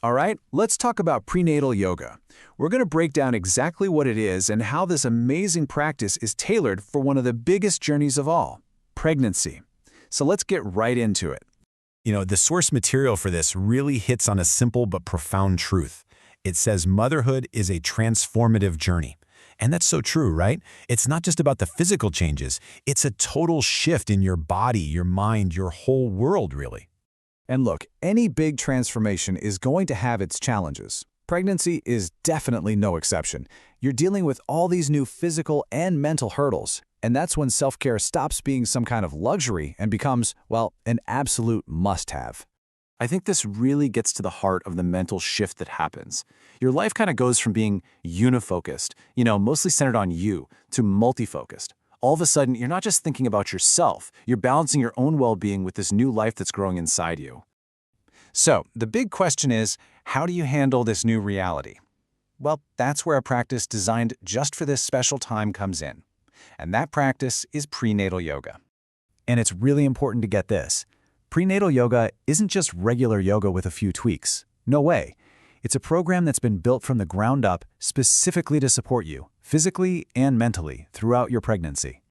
All right, let's talk about prenatal yoga. We're going to break down exactly what it is and how this amazing practice is tailored for one of the biggest journeys of all, pregnancy. So let's get right into it. The source material for this really hits on a simple but profound truth. It says motherhood is a transformative journey. And that's so true, right? It's not just about the physical changes. It's a total shift in your body, your mind, your whole world, really. And look, any big transformation is going to have its challenges. Pregnancy is definitely no exception. You're dealing with all these new physical and mental hurdles, and that's when self-care stops being some kind of luxury and becomes, well, an absolute must-have. I think this really gets to the heart of the mental shift that happens. Your life kind of goes from being unifocused, mostly centered on you, to multifocused. All of a sudden, you're not just thinking about yourself, you're balancing your own well-being with this new life that's growing inside you. So, the big question is, how do you handle this new reality? Well, that's where a practice designed just for this special time comes in. And that practice is prenatal yoga. And it's really important to get this. Prenatal yoga isn't just regular yoga with a few tweaks. No way. It's a program that's been built from the ground up specifically to support you, physically and mentally, throughout your pregnancy.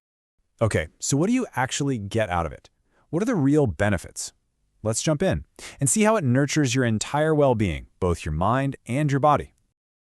Okay, so what do you actually get out of it? What are the real benefits? Let's jump in and see how it nurtures your entire well-being, both your mind and your body.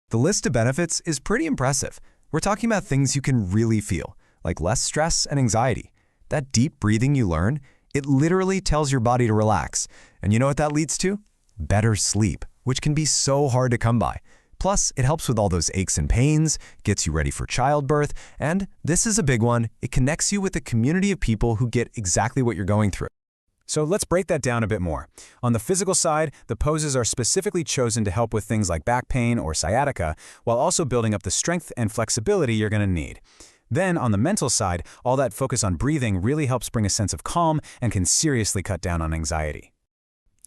The list of benefits is pretty impressive. We're talking about things you can really feel, like less stress and anxiety. That deep breathing you learn, it literally tells your body to relax. And you know what that leads to? Better sleep, which can be so hard to come by. Plus, it helps with all those aches and pains, gets you ready for childbirth, and this is a big one, it connects you with a community of people who get exactly what you're going through. So let's break that down a bit more. On the physical side, the poses are specifically chosen to help with things like back pain or sciatica, while also building up the strength and flexibility you're going to need. Then, on the mental side, all that focus on breathing really helps bring a sense of calm and can seriously cut down on anxiety.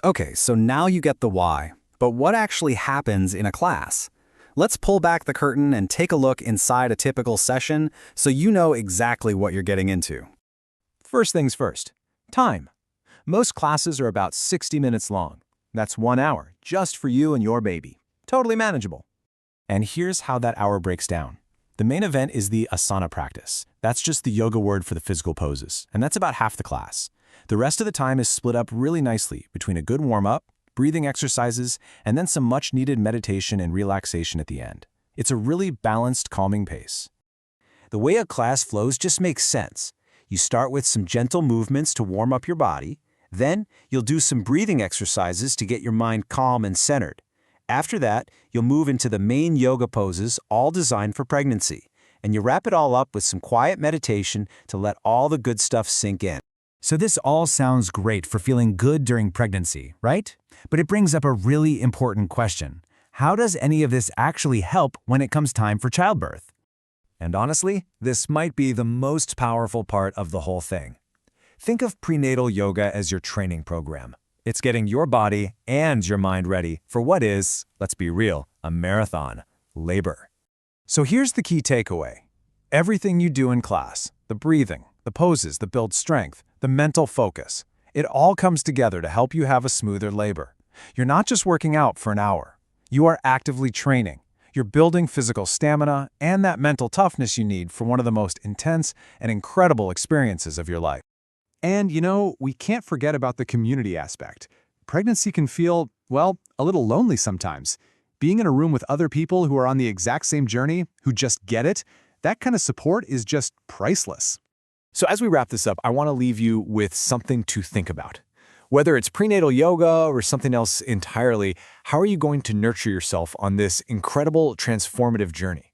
Okay, so now you get the why. But what actually happens in a class? Let's pull back the curtain and take a look inside a typical session so you know exactly what you're getting into. First things first, time. Most classes are about 60 minutes long. That's 1 hour, just for you and your baby. Totally manageable. And here's how that hour breaks down. The main event is the asana practice. That's just the yoga word for the physical poses, and that's about half the class. The rest of the time is split up really nicely between a good warm-up, breathing exercises, and then some much-needed meditation and relaxation at the end. It's a really balanced, calming pace. The way a class flows just makes sense. You start with some gentle movements to warm up your body. Then, you'll do some breathing exercises to get your mind calm and centered. After that, you'll move into the main yoga poses, all designed for pregnancy. And you wrap it all up with some quiet meditation to let all the good stuff sink in. So this all sounds great for feeling good during pregnancy, right? But it brings up a really important question. How does any of this actually help when it comes time for childbirth? And honestly, this might be the most powerful part of the whole thing. Think of prenatal yoga as your training program. It's getting your body and your mind ready for what is, let's be real, a marathon, labor. So here's the key takeaway. Everything you do in class, the breathing, the poses that build strength, the mental focus, it all comes together to help you have a smoother labor. You're not just working out for an hour. You are actively training. You're building physical stamina and that mental toughness you need for one of the most intense and incredible experiences of your life. And we can't forget about the community aspect. Pregnancy can feel, well, a little lonely sometimes. Being in a room with other people who are on the exact same journey, who just get it, that kind of support is just priceless. So as we wrap this up, I want to leave you with something to think about. Whether it's prenatal yoga or something else entirely, how are you going to nurture yourself on this incredible transformative journey?